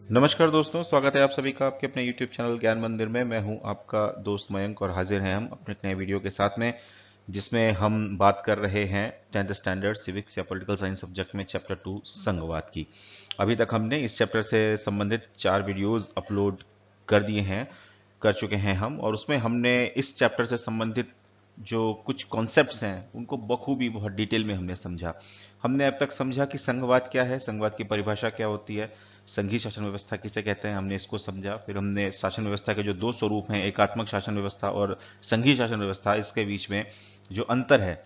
नमस्कार दोस्तों, स्वागत है आप सभी का आपके अपने YouTube चैनल ज्ञान मंदिर में। मैं हूं आपका दोस्त मयंक और हाजिर हैं हम अपने एक नए वीडियो के साथ में, जिसमें हम बात कर रहे हैं 10th स्टैंडर्ड सिविक्स या पॉलिटिकल साइंस सब्जेक्ट में चैप्टर 2 संघवाद की। अभी तक हमने इस चैप्टर से संबंधित 4 वीडियोस अपलोड कर चुके हैं हम, और उसमें हमने इस चैप्टर से संबंधित जो कुछ कॉन्सेप्ट्स हैं उनको बखूबी बहुत डिटेल में हमने समझा। हमने अब तक समझा कि संघवाद क्या है, संघवाद की परिभाषा क्या होती है, संघीय शासन व्यवस्था किसे कहते हैं, हमने इसको समझा। फिर हमने शासन व्यवस्था के जो दो स्वरूप हैं, एकात्मक शासन व्यवस्था और संघीय शासन व्यवस्था, इसके बीच में जो अंतर है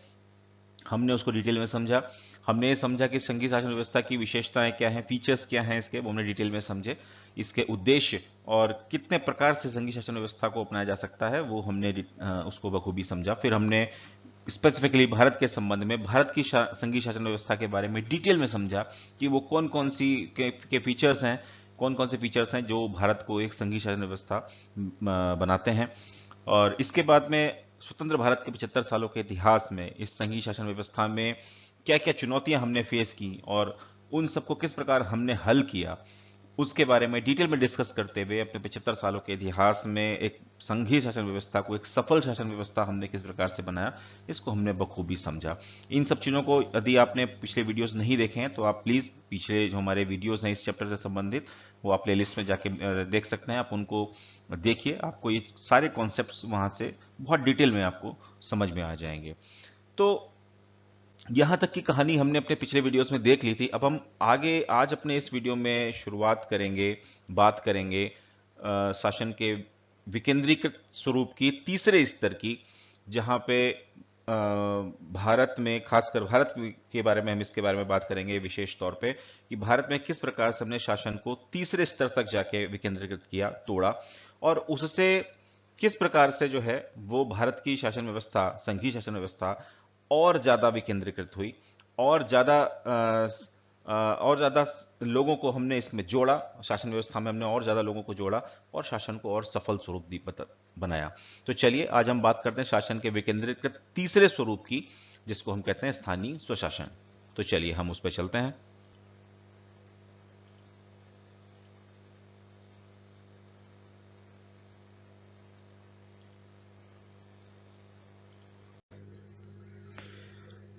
हमने उसको डिटेल में समझा। हमने ये समझा कि संघीय शासन व्यवस्था की विशेषताएं क्या हैं, फीचर्स क्या हैं इसके, वो हमने डिटेल में समझे। इसके उद्देश्य और कितने प्रकार से संघीय शासन व्यवस्था को अपनाया जा सकता है वो हमने उसको बखूबी समझा। फिर हमने स्पेसिफिकली भारत के संबंध में भारत की संघीय शासन व्यवस्था के बारे में डिटेल में समझा कि वो कौन कौन सी के फीचर्स हैं, कौन कौन से फीचर्स हैं जो भारत को एक संघीय शासन व्यवस्था बनाते हैं। और इसके बाद में स्वतंत्र भारत के 75 सालों के इतिहास में इस संघीय शासन व्यवस्था में क्या क्या चुनौतियां हमने फेस की और उन सबको किस प्रकार हमने हल किया, उसके बारे में डिटेल में डिस्कस करते हुए अपने 75 सालों के इतिहास में एक संघीय शासन व्यवस्था को एक सफल शासन व्यवस्था हमने किस प्रकार से बनाया, इसको हमने बखूबी समझा। इन सब चीज़ों को यदि आपने पिछले वीडियोस नहीं देखे हैं तो आप प्लीज़ पिछले जो हमारे वीडियोस हैं इस चैप्टर से संबंधित, वो आप प्लेलिस्ट में जाके देख सकते हैं। आप उनको देखिए, आपको ये सारे कॉन्सेप्ट्स वहाँ से बहुत डिटेल में आपको समझ में आ जाएंगे। तो यहाँ तक की कहानी हमने अपने पिछले वीडियोस में देख ली थी। अब हम आगे आज अपने इस वीडियो में शुरुआत करेंगे, बात करेंगे शासन के विकेंद्रीकृत स्वरूप की तीसरे स्तर की, जहाँ पे भारत में, खासकर भारत के बारे में हम इसके बारे में बात करेंगे विशेष तौर पे कि भारत में किस प्रकार से हमने शासन को तीसरे स्तर तक जाके विकेंद्रीकृत किया, तोड़ा, और उससे किस प्रकार से जो है वो भारत की शासन व्यवस्था, संघीय शासन व्यवस्था और ज्यादा विकेंद्रीकृत हुई, और ज्यादा और ज्यादा लोगों को हमने इसमें जोड़ा, शासन व्यवस्था में हमने और ज्यादा लोगों को जोड़ा और शासन को और सफल स्वरूप बनाया। तो चलिए आज हम बात करते हैं शासन के विकेंद्रीकृत तीसरे स्वरूप की, जिसको हम कहते हैं स्थानीय स्वशासन। तो चलिए हम उस पर चलते हैं।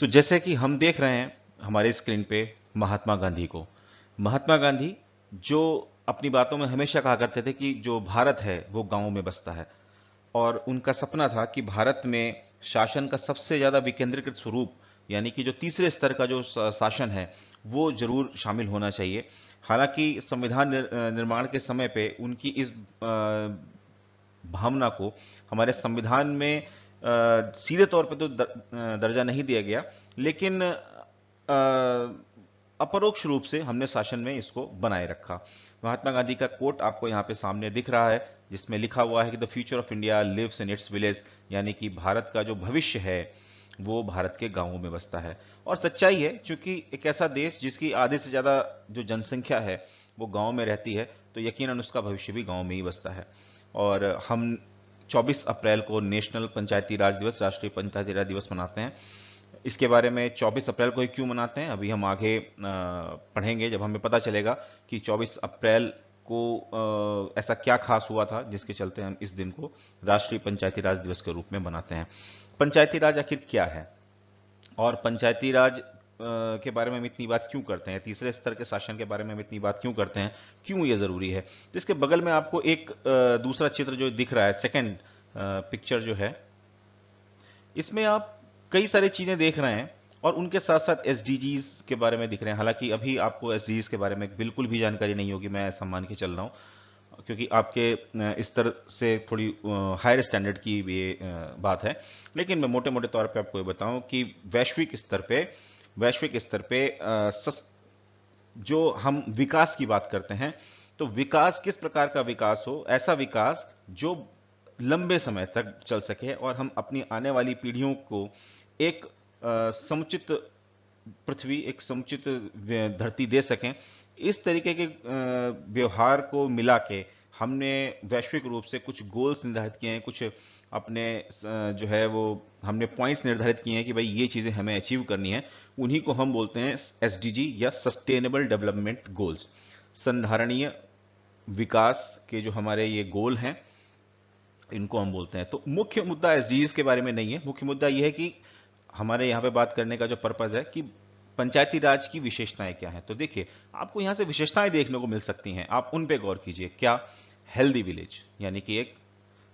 तो जैसे कि हम देख रहे हैं हमारे स्क्रीन पे महात्मा गांधी को, महात्मा गांधी जो अपनी बातों में हमेशा कहा करते थे कि जो भारत है वो गांवों में बसता है, और उनका सपना था कि भारत में शासन का सबसे ज्यादा विकेंद्रीकृत स्वरूप, यानी कि जो तीसरे स्तर का जो शासन है वो जरूर शामिल होना चाहिए। हालांकि संविधान निर्माण के समय पे उनकी इस भावना को हमारे संविधान में सीधे तौर पे तो दर्जा नहीं दिया गया, लेकिन अपरोक्ष रूप से हमने शासन में इसको बनाए रखा। महात्मा गांधी का कोट आपको यहाँ पे सामने दिख रहा है, जिसमें लिखा हुआ है कि the future of India lives in its village, यानी कि भारत का जो भविष्य है वो भारत के गांवों में बसता है। और सच्चाई है, क्योंकि एक ऐसा देश जिसकी आधे से ज्यादा जो जनसंख्या है वो गांव में रहती है, तो यकीनन उसका भविष्य भी गांव में ही बसता है। और हम 24 अप्रैल को नेशनल पंचायती राज दिवस, राष्ट्रीय पंचायती राज दिवस मनाते हैं। इसके बारे में 24 अप्रैल को ही क्यों मनाते हैं अभी हम आगे पढ़ेंगे, जब हमें पता चलेगा कि 24 अप्रैल को ऐसा क्या खास हुआ था जिसके चलते हम इस दिन को राष्ट्रीय पंचायती राज दिवस के रूप में मनाते हैं। पंचायती राज आखिर क्या है, और पंचायती राज के बारे में हम इतनी बात क्यों करते हैं, तीसरे स्तर के शासन के बारे में हम इतनी बात क्यों करते हैं, क्यों ये जरूरी है। तो इसके बगल में आपको एक दूसरा चित्र जो दिख रहा है, सेकंड पिक्चर जो है, इसमें आप कई सारी चीजें देख रहे हैं और उनके साथ साथ एसडीजीज के बारे में दिख रहे हैं। हालांकि अभी आपको एसडीजीज के बारे में बिल्कुल भी जानकारी नहीं होगी, मैं ऐसा मान के चल रहा हूं, क्योंकि आपके स्तर से थोड़ी हायर स्टैंडर्ड की ये बात है। लेकिन मैं मोटे मोटे तौर पे आपको ये बताऊं कि वैश्विक स्तर पे जो हम विकास की बात करते हैं, तो विकास किस प्रकार का विकास हो, ऐसा विकास जो लंबे समय तक चल सके और हम अपनी आने वाली पीढ़ियों को एक समुचित पृथ्वी, एक समुचित धरती दे सकें। इस तरीके के व्यवहार को मिला के हमने वैश्विक रूप से कुछ गोल्स निर्धारित किए हैं, कुछ अपने जो है वो हमने पॉइंट्स निर्धारित किए हैं कि भाई ये चीजें हमें अचीव करनी है। उन्हीं को हम बोलते हैं एसडीजी या सस्टेनेबल डेवलपमेंट गोल्स, संधारणीय विकास के जो हमारे ये गोल हैं इनको हम बोलते हैं। तो मुख्य मुद्दा एसडीजीज के बारे में नहीं है, मुख्य मुद्दा यह है कि हमारे यहाँ पे बात करने का जो पर्पज है कि पंचायती राज की विशेषताएं क्या हैं। तो देखिए, आपको यहाँ से विशेषताएं देखने को मिल सकती हैं, आप उन पे गौर कीजिए। क्या? हेल्दी विलेज, यानी कि एक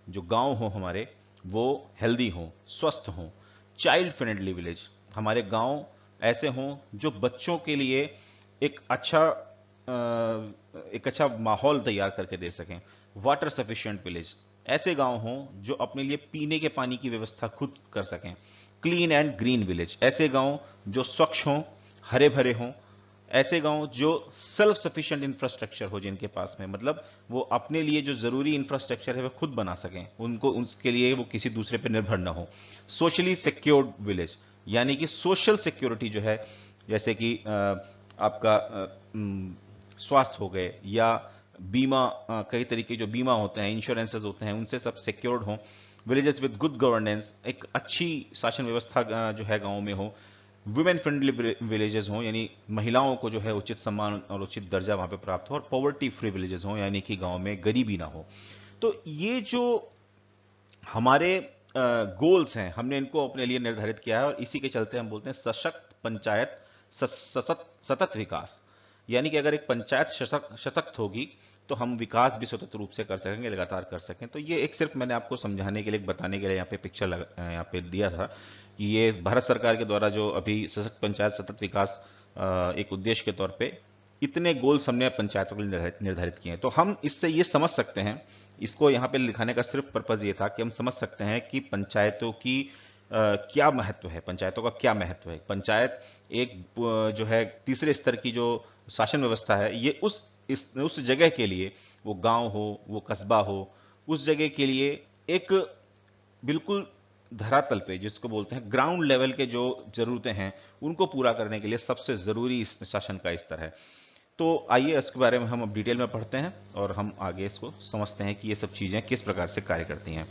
जो गांव हो हमारे वो हेल्दी हो, स्वस्थ हो। चाइल्ड फ्रेंडली विलेज, हमारे गांव ऐसे हों जो बच्चों के लिए एक अच्छा माहौल तैयार करके दे सकें। वाटर सफिशिएंट विलेज, ऐसे गांव हों जो अपने लिए पीने के पानी की व्यवस्था खुद कर सकें। क्लीन एंड ग्रीन विलेज, ऐसे गांव जो स्वच्छ हों, हरे भरे हों। ऐसे गांव जो सेल्फ सफिशिएंट इंफ्रास्ट्रक्चर हो जिनके पास में, मतलब वो अपने लिए जो जरूरी इंफ्रास्ट्रक्चर है वो खुद बना सकें, उनको उसके लिए वो किसी दूसरे पर निर्भर ना हो। सोशली सिक्योर्ड विलेज, यानी कि सोशल सिक्योरिटी जो है, जैसे कि आपका स्वास्थ्य हो गए या बीमा, कई तरीके जो बीमा होते हैं, इंश्योरेंसेज होते हैं, उनसे सब सिक्योर्ड हों। विलेजेस विद गुड गवर्नेंस, एक अच्छी शासन व्यवस्था जो है गांव में हो। वुमेन फ्रेंडली विलेजेस हों, यानी महिलाओं को जो है उचित सम्मान और उचित दर्जा वहां पे प्राप्त हो। और पॉवर्टी फ्री विलेजेस हों, यानी कि गांव में गरीबी ना हो। तो ये जो हमारे गोल्स हैं, हमने इनको अपने लिए निर्धारित किया है और इसी के चलते हम बोलते हैं सशक्त पंचायत, सतत विकास। यानी कि अगर एक पंचायत सशक्त होगी तो हम विकास भी स्वतंत्र रूप से कर सकेंगे, लगातार कर सकें। तो ये एक सिर्फ मैंने आपको समझाने के लिए, बताने के लिए यहाँ पे पिक्चर यहाँ पे दिया था कि ये भारत सरकार के द्वारा जो अभी सशक्त पंचायत सतत विकास एक उद्देश्य के तौर पे इतने गोल्स हमने पंचायतों के लिए निर्धारित किए हैं। तो हम इससे ये समझ सकते हैं, इसको यहाँ पे लिखाने का सिर्फ पर्पज ये था कि हम समझ सकते हैं कि पंचायतों की क्या महत्व है, पंचायतों का क्या महत्व है। पंचायत एक जो है तीसरे स्तर की जो शासन व्यवस्था है, ये उस जगह के लिए, वो गांव हो, वो कस्बा हो, उस जगह के लिए एक बिल्कुल धरातल पे, जिसको बोलते हैं ग्राउंड लेवल के जो जरूरतें हैं, उनको पूरा करने के लिए सबसे जरूरी इस शासन का स्तर है। तो आइए इसके बारे में हम अब डिटेल में पढ़ते हैं और हम आगे इसको समझते हैं कि ये सब चीजें किस प्रकार से कार्य करती हैं।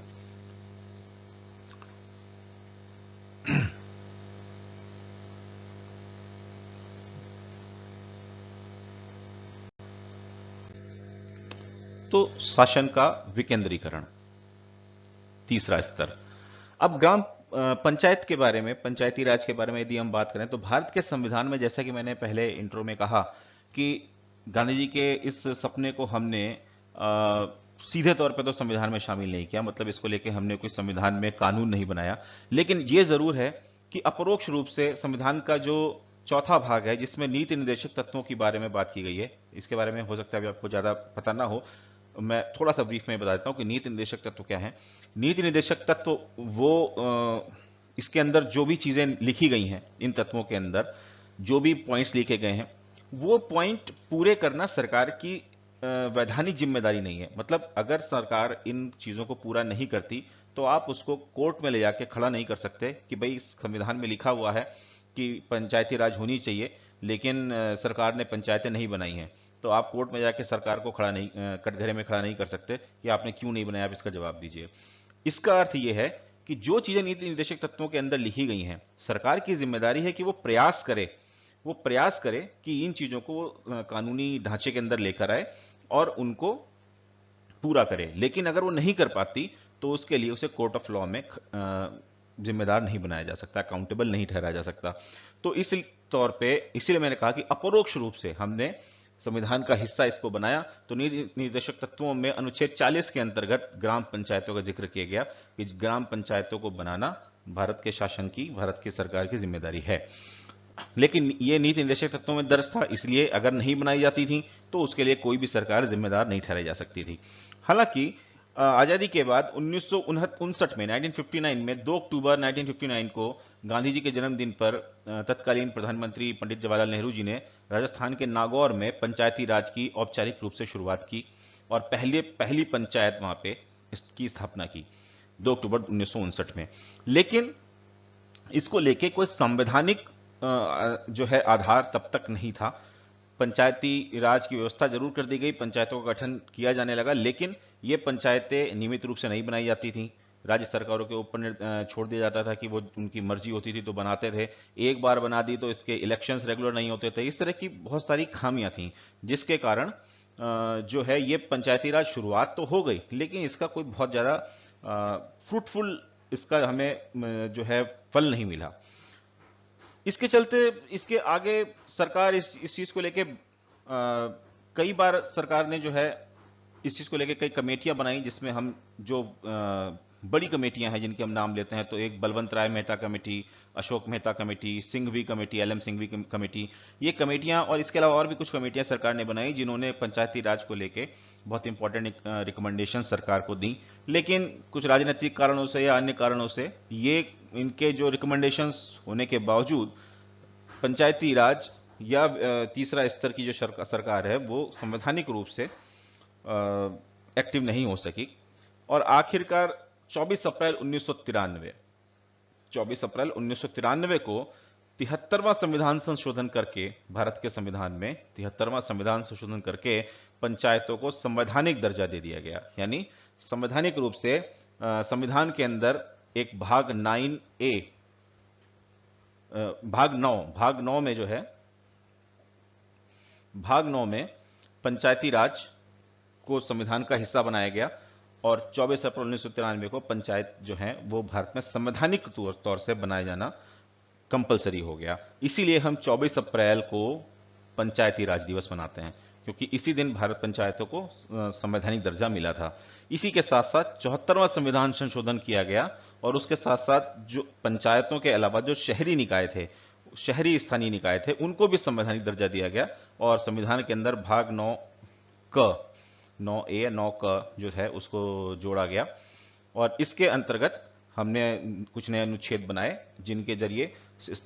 तो शासन का विकेंद्रीकरण, तीसरा स्तर। अब ग्राम पंचायत के बारे में, पंचायती राज के बारे में यदि हम बात करें तो भारत के संविधान में, जैसा कि मैंने पहले इंट्रो में कहा कि गांधी जी के इस सपने को हमने सीधे तौर पे तो संविधान में शामिल नहीं किया, मतलब इसको लेके हमने कोई संविधान में कानून नहीं बनाया। लेकिन ये जरूर है कि अपरोक्ष रूप से संविधान का जो चौथा भाग है, जिसमें नीति निर्देशक तत्वों के बारे में बात की गई है, इसके बारे में हो सकता है अभी आपको ज्यादा पता ना हो, मैं थोड़ा सा ब्रीफ में बता देता हूं कि नीति निर्देशक तत्व क्या है। नीति निर्देशक तत्व वो इसके अंदर जो भी चीजें लिखी गई हैं, इन तत्वों के अंदर जो भी पॉइंट्स लिखे गए हैं, वो पॉइंट पूरे करना सरकार की वैधानिक जिम्मेदारी नहीं है। मतलब अगर सरकार इन चीजों को पूरा नहीं करती तो आप उसको कोर्ट में ले जाके खड़ा नहीं कर सकते कि भाई संविधान में लिखा हुआ है कि पंचायती राज होनी चाहिए, लेकिन सरकार ने पंचायतें नहीं बनाई हैं। तो आप कोर्ट में जाके सरकार को खड़ा नहीं, कटघरे में खड़ा नहीं कर सकते कि आपने क्यों नहीं बनाया, आप इसका जवाब दीजिए। इसका अर्थ यह है कि जो चीजें नीति निर्देशक तत्वों के अंदर लिखी गई हैं, सरकार की जिम्मेदारी है कि वो प्रयास करे कि इन चीजों को कानूनी ढांचे के अंदर लेकर आए और उनको पूरा करे। लेकिन अगर वो नहीं कर पाती तो उसके लिए उसे कोर्ट ऑफ लॉ में जिम्मेदार नहीं बनाया जा सकता, अकाउंटेबल नहीं ठहराया जा सकता। तो इस तौर पे इसीलिए मैंने कहा कि अपरोक्ष रूप से हमने संविधान का हिस्सा इसको बनाया। तो नीति निर्देशक तत्वों में अनुच्छेद 40 के अंतर्गत ग्राम पंचायतों का जिक्र किया गया कि ग्राम पंचायतों को बनाना भारत के शासन की, भारत की सरकार की जिम्मेदारी है। लेकिन ये नीति निर्देशक तत्वों में दर्ज था, इसलिए अगर नहीं बनाई जाती थी तो उसके लिए कोई भी सरकार जिम्मेदार नहीं ठहराई जा सकती थी। हालांकि आजादी के बाद 1959 में 1959 में 2 अक्टूबर 1959 को गांधी जी के जन्मदिन पर तत्कालीन प्रधानमंत्री पंडित जवाहरलाल नेहरू जी ने राजस्थान के नागौर में पंचायती राज की औपचारिक रूप से शुरुआत की और पहली पंचायत वहां पे इसकी स्थापना की 2 अक्टूबर 1959 में। लेकिन इसको लेके कोई संवैधानिक जो है आधार तब तक नहीं था। पंचायती राज की व्यवस्था जरूर कर दी गई, पंचायतों का गठन किया जाने लगा, लेकिन ये पंचायतें नियमित रूप से नहीं बनाई जाती थी। राज्य सरकारों के ऊपर छोड़ दिया जाता था कि वो उनकी मर्जी होती थी तो बनाते थे। एक बार बना दी तो इसके इलेक्शंस रेगुलर नहीं होते थे। इस तरह की बहुत सारी खामियां थी, जिसके कारण जो है ये पंचायती राज शुरुआत तो हो गई, लेकिन इसका कोई बहुत ज़्यादा फ्रूटफुल इसका हमें जो है फल नहीं मिला। इसके चलते इसके आगे सरकार इस चीज़ को लेके कई बार सरकार ने जो है इस चीज़ को लेके कई कमेटियां बनाई, जिसमें हम जो बड़ी कमेटियां हैं जिनके हम नाम लेते हैं, तो एक Balwant Rai Mehta committee, Ashok Mehta committee, Singhvi committee, LM Singhvi committee, ये कमेटियां और इसके अलावा और भी कुछ कमेटियां सरकार ने बनाई जिन्होंने पंचायती राज को लेके बहुत इंपॉर्टेंट रिकमेंडेशन सरकार को दी। लेकिन कुछ राजनीतिक कारणों से या अन्य कारणों से ये इनके जो रिकमेंडेशंस होने के बावजूद पंचायती राज या तीसरा स्तर की जो सरकार है वो संवैधानिक रूप से एक्टिव नहीं हो सकी। और आखिरकार 24 अप्रैल 1993 को 73वां संविधान संशोधन करके, भारत के संविधान में 73वां संविधान संशोधन करके पंचायतों को संवैधानिक दर्जा दे दिया गया। यानी संवैधानिक रूप से संविधान के अंदर एक भाग 9A, भाग 9 में जो है, भाग 9 में पंचायती राज को संविधान का हिस्सा बनाया गया और 24 अप्रैल 1993 को पंचायत जो है वो भारत में संवैधानिक तौर से बनाया जाना कंपलसरी हो गया। इसीलिए हम 24 अप्रैल को पंचायती राज दिवस मनाते हैं, क्योंकि इसी दिन भारत पंचायतों को संवैधानिक दर्जा मिला था। इसी के साथ साथ 74वां संविधान संशोधन किया गया और उसके साथ साथ जो पंचायतों के अलावा जो शहरी निकाय थे, शहरी स्थानीय निकाय थे, उनको भी संवैधानिक दर्जा दिया गया और संविधान के अंदर भाग 9A 9 का जो है उसको जोड़ा गया और इसके अंतर्गत हमने कुछ नए अनुच्छेद बनाए जिनके जरिए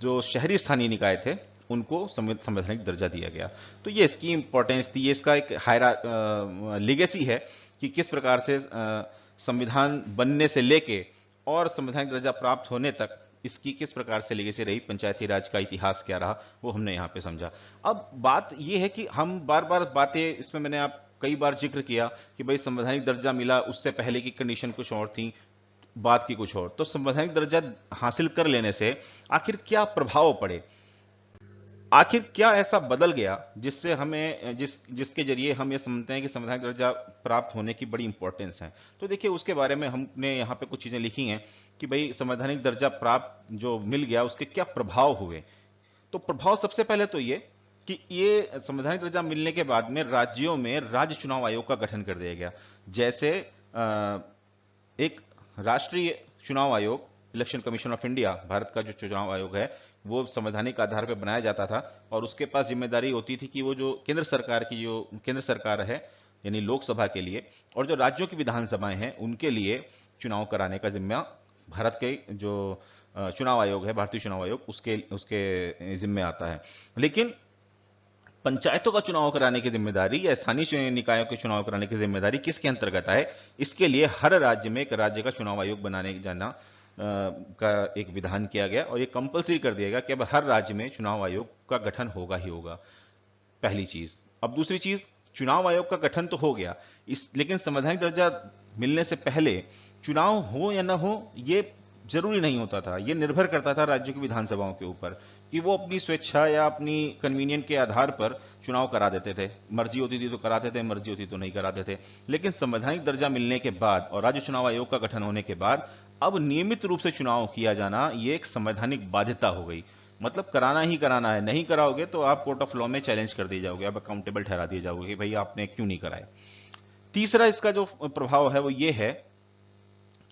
जो शहरी स्थानीय निकाय थे उनको संवैधानिक दर्जा दिया गया। तो ये इसकी इंपॉर्टेंस थी, ये इसका एक लेगेसी है कि किस प्रकार से संविधान बनने से लेके और संवैधानिक दर्जा प्राप्त होने तक इसकी किस प्रकार से लेगेसी रही, पंचायती राज का इतिहास क्या रहा, वो हमने यहाँ पे समझा। अब बात ये है कि हम बार बार बातें, इसमें मैंने आप कई बार जिक्र किया कि भाई संवैधानिक दर्जा मिला, उससे पहले की कंडीशन कुछ और थी, बात की कुछ और। तो संवैधानिक दर्जा हासिल कर लेने से आखिर क्या प्रभाव पड़े, आखिर क्या ऐसा बदल गया जिससे हमें जिसके जरिए हम ये समझते हैं कि संवैधानिक दर्जा प्राप्त होने की बड़ी इंपॉर्टेंस है। तो देखिए उसके बारे में हमने यहाँ पे कुछ चीजें लिखी हैं कि भाई संवैधानिक दर्जा प्राप्त जो मिल गया उसके क्या प्रभाव हुए। तो प्रभाव सबसे पहले तो ये कि ये संवैधानिक दर्जा मिलने के बाद में राज्यों में राज्य चुनाव आयोग का गठन कर दिया गया। जैसे एक राष्ट्रीय चुनाव आयोग, election commission of India, Bharat का जो चुनाव आयोग है वो संवैधानिक आधार पर बनाया जाता था और उसके पास जिम्मेदारी होती थी कि वो जो केंद्र सरकार है यानी लोकसभा के लिए और जो राज्यों की विधानसभाएं हैं उनके लिए चुनाव कराने का जिम्मा भारत के जो चुनाव आयोग है, भारतीय चुनाव आयोग, उसके जिम्मे आता है। लेकिन पंचायतों का चुनाव कराने की जिम्मेदारी या स्थानीय निकायों के चुनाव कराने की जिम्मेदारी किसके अंतर्गत आए, इसके लिए हर राज्य में एक राज्य का चुनाव आयोग बनाने जाना का एक विधान किया गया और ये कंपलसरी कर दिया गया कि अब हर राज्य में चुनाव आयोग का गठन होगा ही होगा, पहली चीज। अब दूसरी चीज, चुनाव आयोग का गठन तो हो गया लेकिन संवैधानिक दर्जा मिलने से पहले चुनाव हो या ना हो ये जरूरी नहीं होता था। ये निर्भर करता था राज्यों की विधानसभाओं के ऊपर कि वो अपनी स्वेच्छा या अपनी कन्वीनियंट के आधार पर चुनाव करा देते थे। मर्जी होती थी तो कराते थे, मर्जी होती तो नहीं कराते थे। लेकिन संवैधानिक दर्जा मिलने के बाद और राज्य चुनाव आयोग का गठन होने के बाद अब नियमित रूप से चुनाव किया जाना ये एक संवैधानिक बाध्यता हो गई। मतलब कराना ही कराना है, नहीं कराओगे तो आप कोर्ट ऑफ लॉ में चैलेंज कर दिए जाओगे, आप अकाउंटेबल ठहरा दिए जाओगे कि भाई आपने क्यों नहीं कराए। तीसरा इसका जो प्रभाव है वो ये है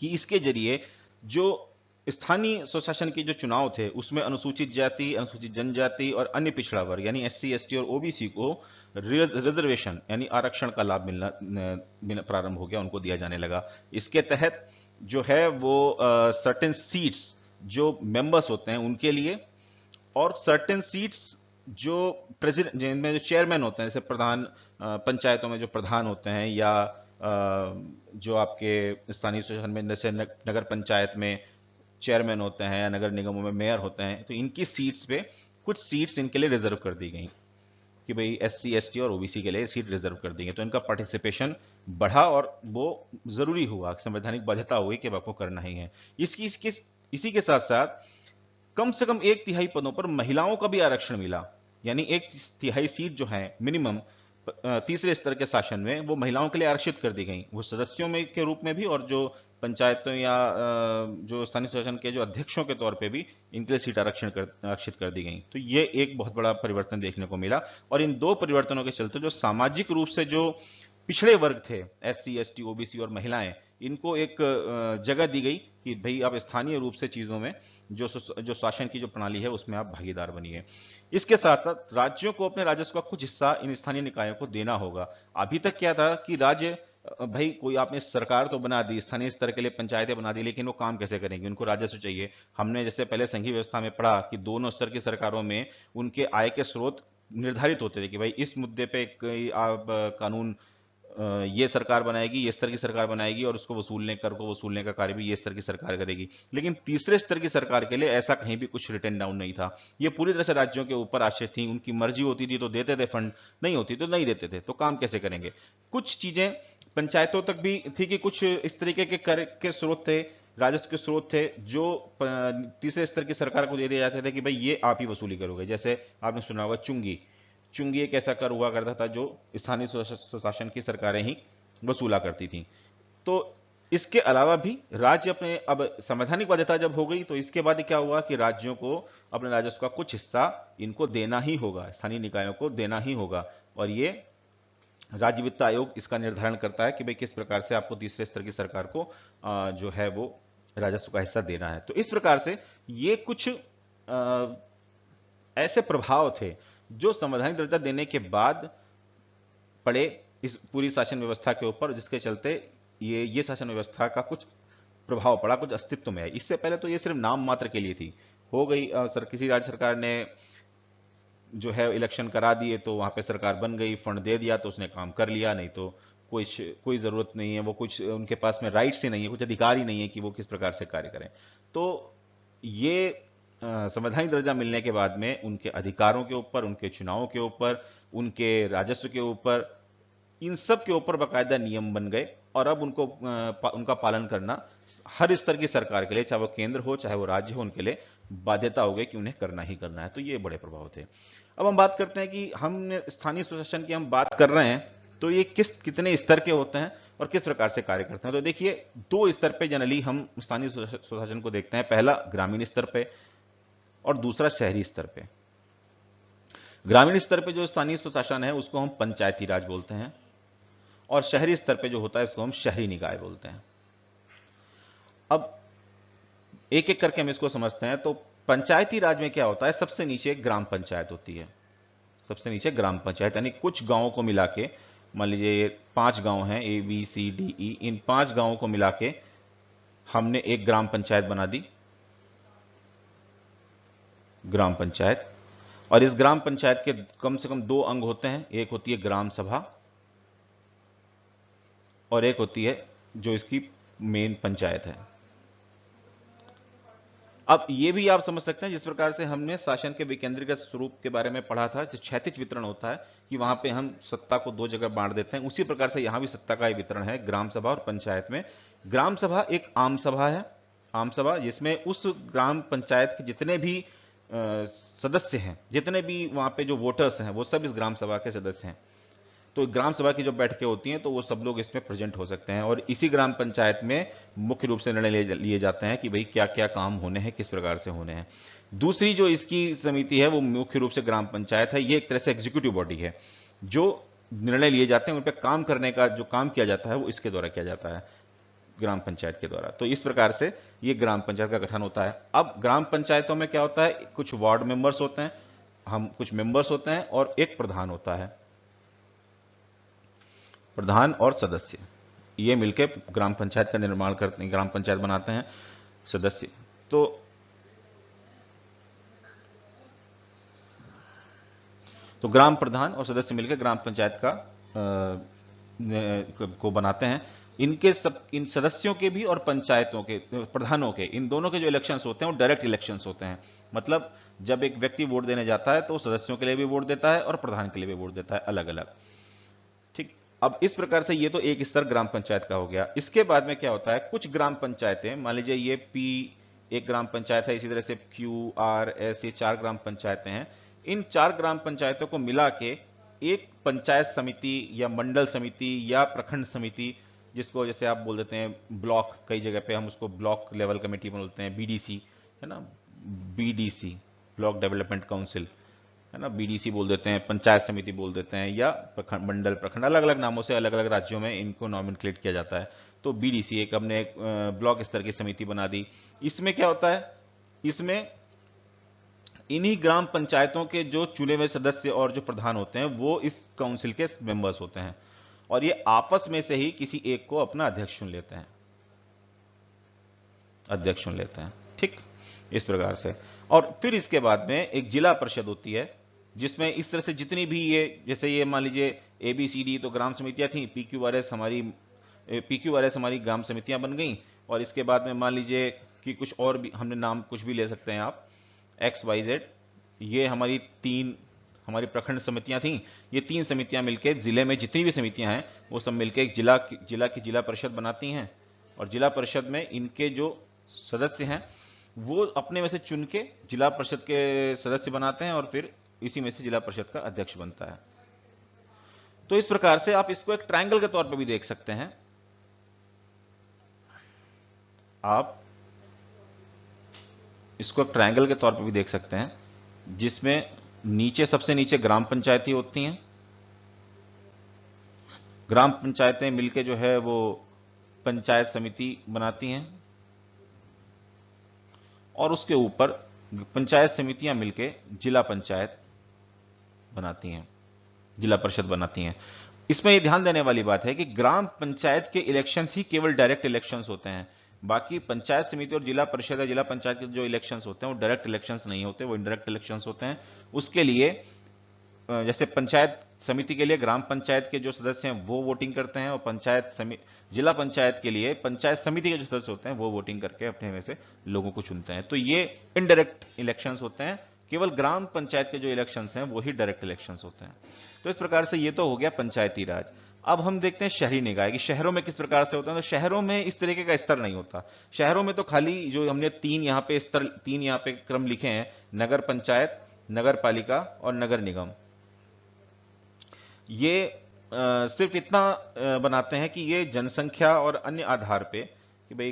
कि इसके जरिए जो स्थानीय स्वशासन के जो चुनाव थे उसमें अनुसूचित जाति, अनुसूचित जनजाति और अन्य पिछड़ा वर्ग यानी एससी, एसटी और ओबीसी को रिजर्वेशन यानी आरक्षण का लाभ मिलना प्रारंभ हो गया, उनको दिया जाने लगा। इसके तहत जो है वो सर्टेन सीट्स जो मेंबर्स होते हैं उनके लिए और सर्टेन सीट्स जो प्रेसिडेंट, जिनमें जो चेयरमैन होते हैं, जैसे प्रधान, पंचायतों में जो प्रधान होते हैं या जो आपके स्थानीय स्वशासन में जैसे नगर पंचायत में चेयरमैन होते हैं या नगर निगमों में मेयर होते हैं, तो इनकी सीट्स पे कुछ सीट्स इनके लिए रिजर्व कर दी गई कि भाई एससी, एसटी और ओबीसी के लिए सीट रिजर्व कर दी गई। तो इनका पार्टिसिपेशन बढ़ा और वो जरूरी हुआ, संवैधानिक बाध्यता हुई कि आपको करना ही है। इसी के साथ साथ कम से कम 1/3 पदों पर महिलाओं का भी आरक्षण मिला, यानी 1/3 सीट जो है मिनिमम तीसरे स्तर के शासन में वो महिलाओं के लिए आरक्षित कर दी गई, वो सदस्यों में के रूप में भी और जो पंचायतों या जो स्थानीय शासन के जो अध्यक्षों के तौर पे भी इनके लिए सीट आरक्षित कर दी गई। तो ये एक बहुत बड़ा परिवर्तन देखने को मिला। और इन दो परिवर्तनों के चलते जो सामाजिक रूप से जो पिछड़े वर्ग थे, एससी, एसटी, ओबीसी और महिलाएं, इनको एक जगह दी गई कि भाई आप स्थानीय रूप से चीजों में जो शासन की जो प्रणाली है उसमें आप भागीदार बनिए। इसके साथ साथ राज्यों को अपने राजस्व का कुछ हिस्सा इन स्थानीय निकायों को देना होगा। अभी तक क्या था कि राज्य, भाई कोई आपने सरकार तो बना दी, स्थानीय स्तर के लिए पंचायतें बना दी, लेकिन वो काम कैसे करेंगे, उनको राजस्व चाहिए। हमने जैसे पहले संघीय व्यवस्था में पढ़ा कि दोनों स्तर की सरकारों में उनके आय के स्रोत निर्धारित होते थे कि भाई इस मुद्दे पे आप कानून ये सरकार बनाएगी, ये स्तर की सरकार बनाएगी, और उसको वसूलने, कर को वसूलने का कार्य भी ये स्तर की सरकार करेगी। लेकिन तीसरे स्तर की सरकार के लिए ऐसा कहीं भी कुछ रिटन डाउन नहीं था। ये पूरी तरह से राज्यों के ऊपर आश्रित थी, उनकी मर्जी होती थी तो देते थे फंड, नहीं होती तो नहीं देते थे। तो काम कैसे करेंगे? कुछ चीजें पंचायतों तक भी थी कि कुछ इस तरीके के कर के स्रोत थे, राजस्व के स्रोत थे जो तीसरे स्तर की सरकार को दे दिए जाते थे कि भाई ये आप ही वसूली करोगे। जैसे आपने सुना होगा चुंगी, चुंगी एक ऐसा कर हुआ करता था जो स्थानीय स्वशासन की सरकारें ही वसूला करती थी। तो इसके अलावा भी राज्य अपने, अब संवैधानिक बाध्यता जब हो गई तो इसके बाद क्या हुआ कि राज्यों को अपने राजस्व का कुछ हिस्सा इनको देना ही होगा, स्थानीय निकायों को देना ही होगा। और ये राज्य वित्त आयोग इसका निर्धारण करता है कि भाई किस प्रकार से आपको तीसरे स्तर की सरकार को जो है वो राजस्व का हिस्सा देना है। तो इस प्रकार से ये कुछ ऐसे प्रभाव थे जो संवैधानिक दर्जा देने के बाद पड़े इस पूरी शासन व्यवस्था के ऊपर, जिसके चलते ये शासन व्यवस्था का कुछ प्रभाव पड़ा, कुछ अस्तित्व में है। इससे पहले तो ये सिर्फ नाम मात्र के लिए थी, हो गई किसी राज्य सरकार ने जो है इलेक्शन करा दिए तो वहां पे सरकार बन गई, फंड दे दिया तो उसने काम कर लिया, नहीं तो कोई जरूरत नहीं है, वो कुछ उनके पास में राइट्स ही नहीं है, कुछ अधिकार ही नहीं है कि वो किस प्रकार से कार्य करें। तो ये संवैधानिक दर्जा मिलने के बाद में उनके अधिकारों के ऊपर, उनके चुनावों के ऊपर, उनके राजस्व के ऊपर, इन सब के ऊपर बाकायदा नियम बन गए। और अब उनका पालन करना हर स्तर की सरकार के लिए, चाहे वो केंद्र हो चाहे वो राज्य हो, उनके लिए बाध्यता हो गई कि उन्हें करना ही करना है। तो ये बड़े प्रभाव थे। अब हम बात करते हैं कि हम स्थानीय स्वशासन की हम बात कर रहे हैं तो ये कितने स्तर के होते हैं और किस प्रकार से कार्य करते हैं। तो देखिए, दो स्तर पे जनरली हम स्थानीय स्वशासन को देखते हैं। पहला ग्रामीण स्तर पे और दूसरा शहरी स्तर पे। ग्रामीण स्तर पे जो स्थानीय स्वशासन है उसको हम पंचायती राज बोलते हैं, और शहरी स्तर पे जो होता है इसको हम शहरी निकाय बोलते हैं। अब एक एक करके हम इसको समझते हैं। तो पंचायती राज में क्या होता है, सबसे नीचे ग्राम पंचायत होती है। सबसे नीचे ग्राम पंचायत, यानी कुछ गांवों को मिला के, मान लीजिए 5 गांव हैं, ABCDE, इन 5 गांवों को मिला के हमने एक ग्राम पंचायत बना दी, ग्राम पंचायत। और इस ग्राम पंचायत के कम से कम 2 अंग होते हैं, एक होती है ग्राम सभा और एक होती है जो इसकी मेन पंचायत है। अब ये भी आप समझ सकते हैं, जिस प्रकार से हमने शासन के विकेंद्रीकृत स्वरूप के बारे में पढ़ा था, जो क्षैतिज वितरण होता है कि वहां पे हम सत्ता को 2 जगह बांट देते हैं, उसी प्रकार से यहां भी सत्ता का वितरण है ग्राम सभा और पंचायत में। ग्राम सभा एक आम सभा है, आम सभा जिसमें उस ग्राम पंचायत के जितने भी सदस्य हैं, जितने भी वहां पे जो वोटर्स हैं, वो सब इस ग्राम सभा के सदस्य हैं। तो ग्राम सभा की जो बैठकें होती हैं तो वो सब लोग इसमें प्रेजेंट हो सकते हैं, और इसी ग्राम पंचायत में मुख्य रूप से निर्णय लिए जाते हैं कि भाई क्या क्या काम होने हैं, किस प्रकार से होने हैं। दूसरी जो इसकी समिति है वो मुख्य रूप से ग्राम पंचायत है। ये एक तरह से एग्जीक्यूटिव बॉडी है, जो निर्णय लिए जाते हैं उन पर काम करने का जो काम किया जाता है वो इसके द्वारा किया जाता है, ग्राम पंचायत के द्वारा। तो इस प्रकार से ये ग्राम पंचायत का गठन होता है। अब ग्राम पंचायतों में क्या होता है, कुछ वार्ड मेंबर्स होते हैं, हम कुछ मेंबर्स होते हैं, और एक प्रधान होता है। प्रधान और सदस्य ये मिलकर ग्राम पंचायत का निर्माण करते हैं, ग्राम पंचायत बनाते हैं सदस्य। तो ग्राम प्रधान और सदस्य मिलकर ग्राम पंचायत को बनाते हैं। इन सदस्यों के भी और पंचायतों के प्रधानों के, इन दोनों के जो इलेक्शंस होते हैं वो डायरेक्ट इलेक्शंस होते हैं। मतलब जब एक व्यक्ति वोट देने जाता है तो सदस्यों के लिए भी वोट देता है और प्रधान के लिए भी वोट देता है, अलग अलग। ठीक, अब इस प्रकार से ये तो एक स्तर ग्राम पंचायत का हो गया। इसके बाद में क्या होता है, कुछ ग्राम पंचायतें, मान लीजिए ये P एक ग्राम पंचायत है, इसी तरह से Q, R, S, ये 4 ग्राम पंचायतें हैं। इन 4 ग्राम पंचायतों को मिला के एक पंचायत समिति या मंडल समिति या प्रखंड समिति, जिसको जैसे आप बोल देते हैं ब्लॉक, कई जगह पे हम उसको ब्लॉक लेवल कमेटी बोलते हैं, बीडीसी है ना, बीडीसी ब्लॉक डेवलपमेंट काउंसिल है ना, बीडीसी बोल देते हैं, पंचायत समिति बोल देते हैं, या प्रखंड, मंडल, प्रखंड, अलग अलग नामों से अलग अलग राज्यों में इनको नॉमिनेट किया जाता है। तो बीडीसी एक हमने एक ब्लॉक स्तर की समिति बना दी। इसमें क्या होता है, इसमें इन्हीं ग्राम पंचायतों के जो चुने हुए सदस्य और जो प्रधान होते हैं वो इस काउंसिल के मेंबर्स होते हैं, और ये आपस में से ही किसी एक को अपना अध्यक्ष चुन लेते हैं, अध्यक्ष चुन लेते हैं, ठीक, इस प्रकार से। और फिर इसके बाद में एक जिला परिषद होती है, जिसमें इस तरह से जितनी भी ये, जैसे ये मान लीजिए ABCD तो ग्राम समितियां थी, PQRS हमारी ग्राम समितियां बन गई, और इसके बाद में मान लीजिए कि कुछ और भी हमने नाम कुछ भी ले सकते हैं आप, XYZ, ये हमारी प्रखंड समितियां थी। ये 3 समितियां मिलकर जिले में जितनी भी समितियां हैं वो सब मिलकर एक जिला परिषद बनाती हैं, और जिला परिषद में इनके जो सदस्य हैं वो अपने में से चुन के जिला परिषद के सदस्य बनाते हैं, और फिर इसी में से जिला परिषद का अध्यक्ष बनता है। तो इस प्रकार से आप इसको एक ट्रायंगल के तौर पर भी देख सकते हैं। आप इसको एक ट्रायंगल के तौर पर भी देख सकते हैं, जिसमें नीचे, सबसे नीचे ग्राम पंचायतें होती हैं। ग्राम पंचायतें मिलके जो है वो पंचायत समिति बनाती हैं, और उसके ऊपर पंचायत समितियां मिलके जिला पंचायत बनाती हैं, जिला परिषद बनाती हैं। इसमें यह ध्यान देने वाली बात है कि ग्राम पंचायत के इलेक्शंस ही केवल डायरेक्ट इलेक्शंस होते हैं, बाकी पंचायत समिति और जिला परिषद या जिला पंचायत के जो इलेक्शंस होते हैं वो डायरेक्ट इलेक्शंस नहीं होते, वो इनडायरेक्ट इलेक्शंस होते हैं। उसके लिए जैसे पंचायत समिति के लिए ग्राम पंचायत के जो सदस्य हैं वो वोटिंग करते हैं, और जिला पंचायत के लिए पंचायत समिति के जो सदस्य होते हैं वो वोटिंग करके अपने में से लोगों को चुनते हैं। तो ये इनडायरेक्ट इलेक्शंस होते हैं, केवल ग्राम पंचायत के जो इलेक्शंस हैं वो ही डायरेक्ट इलेक्शंस होते हैं। तो इस प्रकार से ये तो हो गया पंचायती राज। अब हम देखते हैं शहरी निकाय कि शहरों में किस प्रकार से होता है। तो शहरों में इस तरीके का स्तर नहीं होता। शहरों में तो खाली जो हमने तीन यहाँ पे क्रम लिखे हैं, नगर पंचायत, नगर पालिका और नगर निगम, ये सिर्फ इतना बनाते हैं कि ये जनसंख्या और अन्य आधार पे कि भाई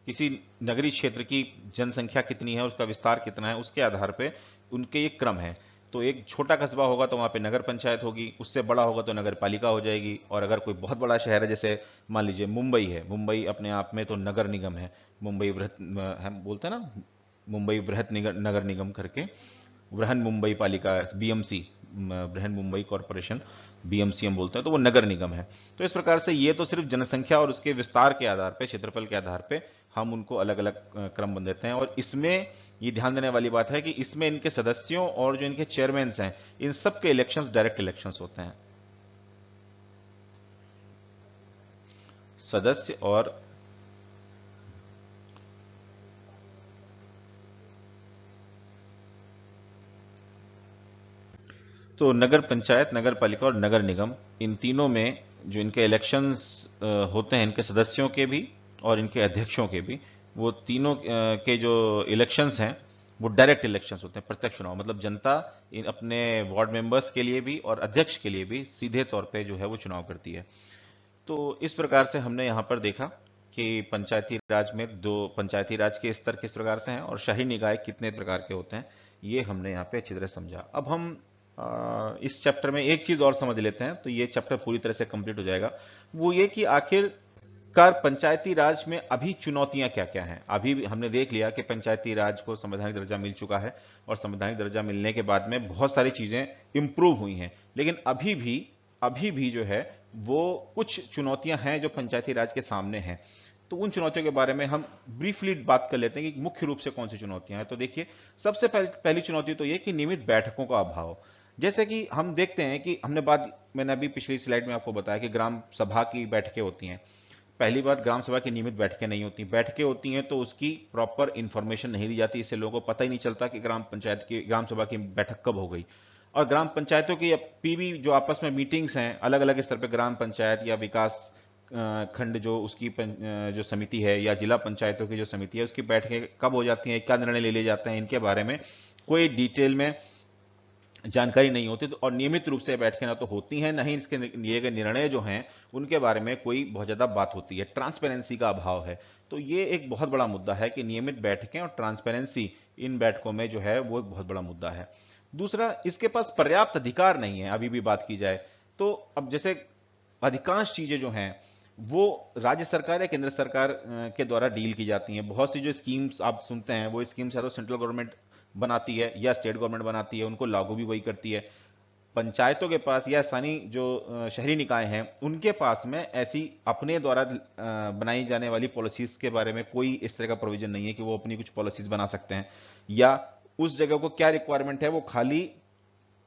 किसी नगरीय क्षेत्र की जनसंख्या कितनी है, उसका विस्तार कितना है, उसके आधार पे उनके ये क्रम है। तो एक छोटा कस्बा होगा तो वहां पे नगर पंचायत होगी, उससे बड़ा होगा तो नगर पालिका हो जाएगी, और अगर कोई बहुत बड़ा शहर है, जैसे मान लीजिए मुंबई है, मुंबई अपने आप में तो नगर निगम है, मुंबई बृहत, हम बोलते हैं ना मुंबई बृहत नगर निगम करके, बृहन मुंबई पालिका, BMC, Brihan Mumbai corporation, BMC हम बोलते हैं, तो वो नगर निगम है। तो इस प्रकार से ये तो सिर्फ जनसंख्या और उसके विस्तार के आधार पे, क्षेत्रफल के आधार पे हम उनको अलग अलग क्रम बन देते हैं। और इसमें ये ध्यान देने वाली बात है कि इसमें इनके सदस्यों और जो इनके चेयरमैन हैं, इन सब के इलेक्शंस डायरेक्ट इलेक्शंस होते हैं। सदस्य और तो नगर पंचायत, नगर पालिका और नगर निगम, इन तीनों में जो इनके इलेक्शंस होते हैं, इनके सदस्यों के भी और इनके अध्यक्षों के भी, वो तीनों के जो इलेक्शंस हैं वो डायरेक्ट इलेक्शंस होते हैं, प्रत्यक्ष चुनाव। मतलब जनता अपने वार्ड मेंबर्स के लिए भी और अध्यक्ष के लिए भी सीधे तौर पे जो है वो चुनाव करती है। तो इस प्रकार से हमने यहाँ पर देखा कि पंचायती राज में पंचायती राज के स्तर किस प्रकार से हैं और शाही निकाय कितने प्रकार के होते हैं, ये हमने यहाँ पे अच्छी तरह समझा। अब हम इस चैप्टर में एक चीज और समझ लेते हैं, तो ये चैप्टर पूरी तरह से कंप्लीट हो जाएगा। वो ये कि आखिरकार पंचायती राज में अभी चुनौतियां क्या क्या हैं। अभी हमने देख लिया कि पंचायती राज को संवैधानिक दर्जा मिल चुका है, और संवैधानिक दर्जा मिलने के बाद में बहुत सारी चीजें इंप्रूव हुई हैं, लेकिन अभी भी जो है वो कुछ चुनौतियां हैं जो पंचायती राज के सामने हैं। तो उन चुनौतियों के बारे में हम ब्रीफली बात कर लेते हैं कि मुख्य रूप से कौन सी चुनौतियां हैं। तो देखिए, सबसे पहली चुनौती तो ये कि नियमित बैठकों का अभाव। जैसे कि हम देखते हैं कि मैंने अभी पिछली स्लाइड में आपको बताया कि ग्राम सभा की बैठकें होती हैं। पहली बात, ग्राम सभा की नियमित बैठकें नहीं होती। बैठकें होती हैं तो उसकी प्रॉपर इंफॉर्मेशन नहीं दी जाती, इससे लोगों को पता ही नहीं चलता कि ग्राम सभा की बैठक कब हो गई। और ग्राम पंचायतों की PV जो आपस में मीटिंग्स हैं अलग अलग स्तर पर, ग्राम पंचायत या विकास खंड जो उसकी जो समिति है, या जिला पंचायतों की जो समिति है, उसकी बैठकें कब हो जाती हैं, क्या निर्णय ले लिए जाते हैं, इनके बारे में कोई डिटेल में जानकारी नहीं होती, तो और नियमित रूप से बैठकें ना तो होती हैं, ना ही इसके लिए गए निर्णय जो हैं उनके बारे में कोई बहुत ज़्यादा बात होती है। ट्रांसपेरेंसी का अभाव है। तो ये एक बहुत बड़ा मुद्दा है कि नियमित बैठकें और ट्रांसपेरेंसी इन बैठकों में जो है वो एक बहुत बड़ा मुद्दा है। दूसरा, इसके पास पर्याप्त अधिकार नहीं है, अभी भी बात की जाए तो। अब जैसे अधिकांश चीजें जो हैं वो राज्य सरकार या केंद्र सरकार के द्वारा डील की जाती हैं। बहुत सी जो स्कीम्स आप सुनते हैं वो स्कीम्स या तो सेंट्रल गवर्नमेंट बनाती है या स्टेट गवर्नमेंट बनाती है, उनको लागू भी वही करती है। पंचायतों के पास या स्थानीय जो शहरी निकाय हैं उनके पास में ऐसी अपने द्वारा बनाई जाने वाली पॉलिसीज के बारे में कोई इस तरह का प्रोविजन नहीं है कि वो अपनी कुछ पॉलिसीज बना सकते हैं, या उस जगह को क्या रिक्वायरमेंट है वो खाली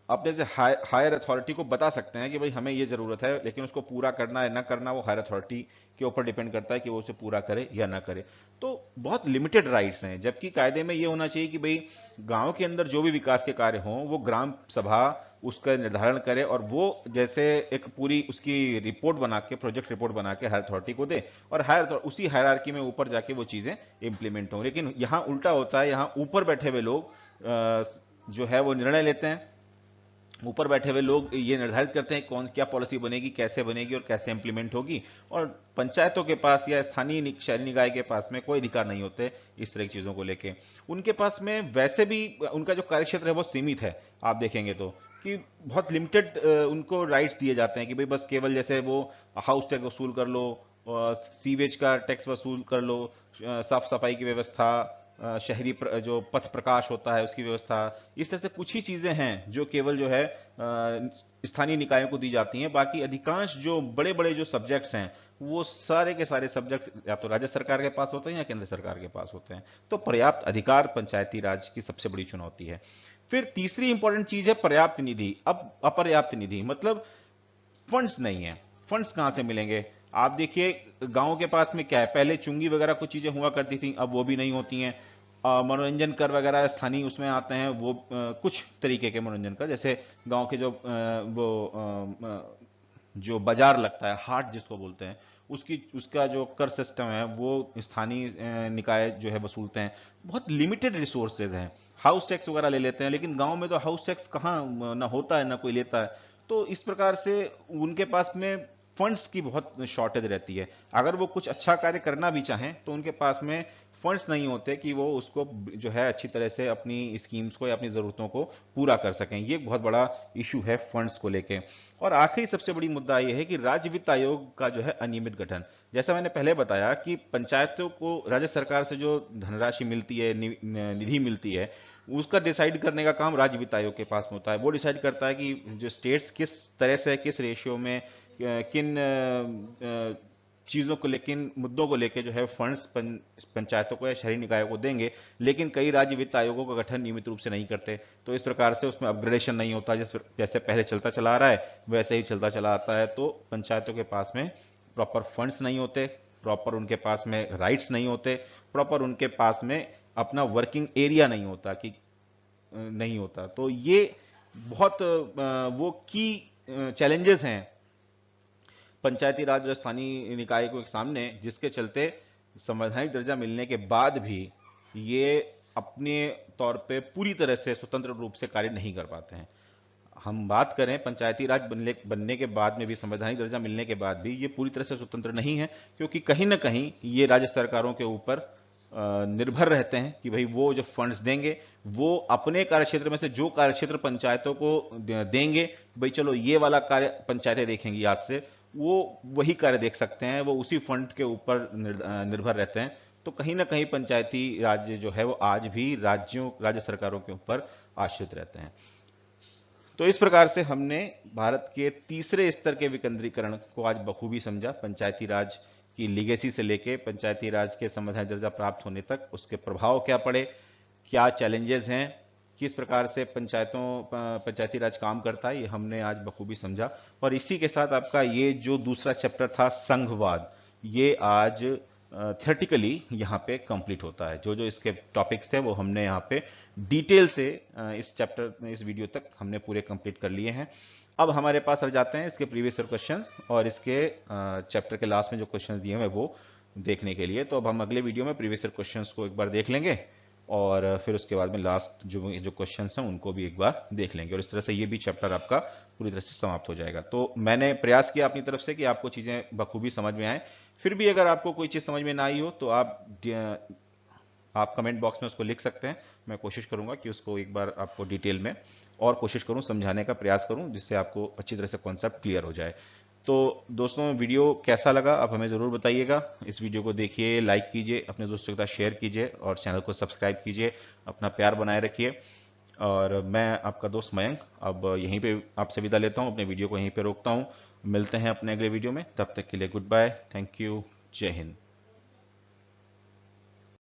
अपने से हायर अथॉरिटी को बता सकते हैं कि भाई हमें ये जरूरत है, लेकिन उसको पूरा करना है ना करना वो हायर अथॉरिटी के ऊपर डिपेंड करता है कि वो उसे पूरा करे या ना करे। तो बहुत लिमिटेड राइट्स हैं, जबकि कायदे में ये होना चाहिए कि भाई गांव के अंदर जो भी विकास के कार्य हों वो ग्राम सभा उसका निर्धारण करे और वो जैसे एक पूरी उसकी रिपोर्ट बना के, प्रोजेक्ट रिपोर्ट बना के हायर अथॉरिटी को दे, और उसी हायरार्की में ऊपर जाके वो चीजें इंप्लीमेंट हों। लेकिन यहां उल्टा होता है, यहां ऊपर बैठे हुए लोग जो है वो निर्णय लेते हैं। ऊपर बैठे हुए लोग ये निर्धारित करते हैं कौन क्या पॉलिसी बनेगी, कैसे बनेगी और कैसे इंप्लीमेंट होगी, और पंचायतों के पास या स्थानीय शहरी निकाय के पास में कोई अधिकार नहीं होते इस तरह की चीजों को लेके। उनके पास में वैसे भी उनका जो कार्यक्षेत्र है वो सीमित है। आप देखेंगे तो कि बहुत लिमिटेड उनको राइट्स दिए जाते हैं कि भाई बस केवल जैसे वो हाउस टैक्स वसूल कर लो, सीवेज का टैक्स वसूल कर लो, साफ सफाई की व्यवस्था, शहरी जो पथ प्रकाश होता है उसकी व्यवस्था, इस तरह से कुछ ही चीजें हैं जो केवल जो है स्थानीय निकायों को दी जाती हैं। बाकी अधिकांश जो बड़े बड़े जो सब्जेक्ट्स हैं वो सारे के सारे सब्जेक्ट या तो राज्य सरकार के पास होते हैं या केंद्र सरकार के पास होते हैं। तो पर्याप्त अधिकार पंचायती राज की सबसे बड़ी चुनौती है। फिर तीसरी इंपॉर्टेंट चीज है पर्याप्त निधि। अब अपर्याप्त निधि मतलब फंड्स नहीं है। फंड्स कहां से मिलेंगे? आप देखिए गांव के पास में क्या है, पहले चुंगी वगैरह कुछ चीजें हुआ करती थी, अब वो भी नहीं होती हैं। मनोरंजन कर वगैरह स्थानीय उसमें आते हैं, वो कुछ तरीके के मनोरंजन कर, जैसे गांव के जो जो बाजार लगता है, हाट जिसको बोलते हैं, उसका जो कर सिस्टम है वो स्थानीय निकाय जो है वसूलते हैं। बहुत लिमिटेड रिसोर्सेज हैं। हाउस टैक्स वगैरह ले लेते हैं, लेकिन गांव में तो हाउस टैक्स कहाँ ना होता है ना कोई लेता है। तो इस प्रकार से उनके पास में फंड्स की बहुत शॉर्टेज रहती है। अगर वो कुछ अच्छा कार्य करना भी चाहें तो उनके पास में फंड्स नहीं होते कि वो उसको जो है अच्छी तरह से अपनी स्कीम्स को या अपनी जरूरतों को पूरा कर सकें। ये एक बहुत बड़ा इशू है फंड्स को लेके। और आखिरी सबसे बड़ी मुद्दा यह है कि राज्य वित्त आयोग का जो है अनियमित गठन। जैसा मैंने पहले बताया कि पंचायतों को राज्य सरकार से जो धनराशि मिलती है, निधि मिलती है, उसका डिसाइड करने का काम राज्य वित्त आयोग के पास में होता है। वो डिसाइड करता है कि जो स्टेट्स किस तरह से, किस रेशियो में, किन चीजों को लेकिन मुद्दों को लेकर जो है फंड्स पंचायतों को या शहरी निकायों को देंगे। लेकिन कई राज्य वित्त आयोगों का गठन नियमित रूप से नहीं करते, तो इस प्रकार से उसमें अपग्रेडेशन नहीं होता। जैसे पहले चलता चला आ रहा है वैसे ही चलता चला आता है। तो पंचायतों के पास में प्रॉपर फंड्स नहीं होते, प्रॉपर उनके पास में राइट्स नहीं होते, प्रॉपर उनके पास में अपना वर्किंग एरिया नहीं होता कि नहीं होता। तो ये बहुत वो की चैलेंजेस हैं पंचायती राज और स्थानीय निकाय के सामने, जिसके चलते संवैधानिक दर्जा मिलने के बाद भी ये अपने तौर पे पूरी तरह से स्वतंत्र रूप से कार्य नहीं कर पाते हैं। हम बात करें पंचायती राज बनने के बाद में भी, संवैधानिक दर्जा मिलने के बाद भी ये पूरी तरह से स्वतंत्र नहीं है, क्योंकि कहीं ना कहीं ये राज्य सरकारों के ऊपर निर्भर रहते हैं कि भाई वो जो फंड्स देंगे वो अपने कार्यक्षेत्र में से जो कार्यक्षेत्र पंचायतों को देंगे, भाई चलो ये वाला कार्य पंचायतें देखेंगी आज से, वो वही कार्य देख सकते हैं, वो उसी फंड के ऊपर निर्भर रहते हैं। तो कहीं ना कहीं पंचायती राज्य जो है वो आज भी राज्य सरकारों के ऊपर आश्रित रहते हैं। तो इस प्रकार से हमने भारत के तीसरे स्तर के विकेंद्रीकरण को आज बखूबी समझा। पंचायती राज की लीगेसी से लेके पंचायती राज के संवैधानिक दर्जा प्राप्त होने तक उसके प्रभाव क्या पड़े, क्या चैलेंजेस हैं, किस प्रकार से पंचायती राज काम करता है, ये हमने आज बखूबी समझा। और इसी के साथ आपका ये जो दूसरा चैप्टर था संघवाद, ये आज थियोरेटिकली यहाँ पे कंप्लीट होता है। जो जो इसके टॉपिक्स थे वो हमने यहाँ पे डिटेल से इस चैप्टर, इस वीडियो तक हमने पूरे कंप्लीट कर लिए हैं। अब हमारे पास रह जाते हैं इसके प्रीवियस ईयर क्वेश्चंस और इसके चैप्टर के लास्ट में जो क्वेश्चंस दिए हैं वो देखने के लिए। तो अब हम अगले वीडियो में प्रीवियस ईयर क्वेश्चंस को एक बार देख लेंगे और फिर उसके बाद में लास्ट जो क्वेश्चन हैं उनको भी एक बार देख लेंगे, और इस तरह से ये भी चैप्टर आपका पूरी तरह से समाप्त हो जाएगा। तो मैंने प्रयास किया अपनी तरफ से कि आपको चीज़ें बखूबी समझ में आए। फिर भी अगर आपको कोई चीज़ समझ में ना आई हो तो आप कमेंट बॉक्स में उसको लिख सकते हैं। मैं कोशिश करूंगा कि उसको एक बार आपको डिटेल में और कोशिश करूं समझाने का प्रयास करूं, जिससे आपको अच्छी तरह से कॉन्सेप्ट क्लियर हो जाए। तो दोस्तों, वीडियो कैसा लगा आप हमें ज़रूर बताइएगा। इस वीडियो को देखिए, लाइक कीजिए, अपने दोस्तों के साथ शेयर कीजिए और चैनल को सब्सक्राइब कीजिए। अपना प्यार बनाए रखिए। और मैं आपका दोस्त मयंक अब यहीं पे आपसे विदा लेता हूं, अपने वीडियो को यहीं पे रोकता हूं। मिलते हैं अपने अगले वीडियो में, तब तक के लिए गुड बाय, थैंक यू, जय हिंद।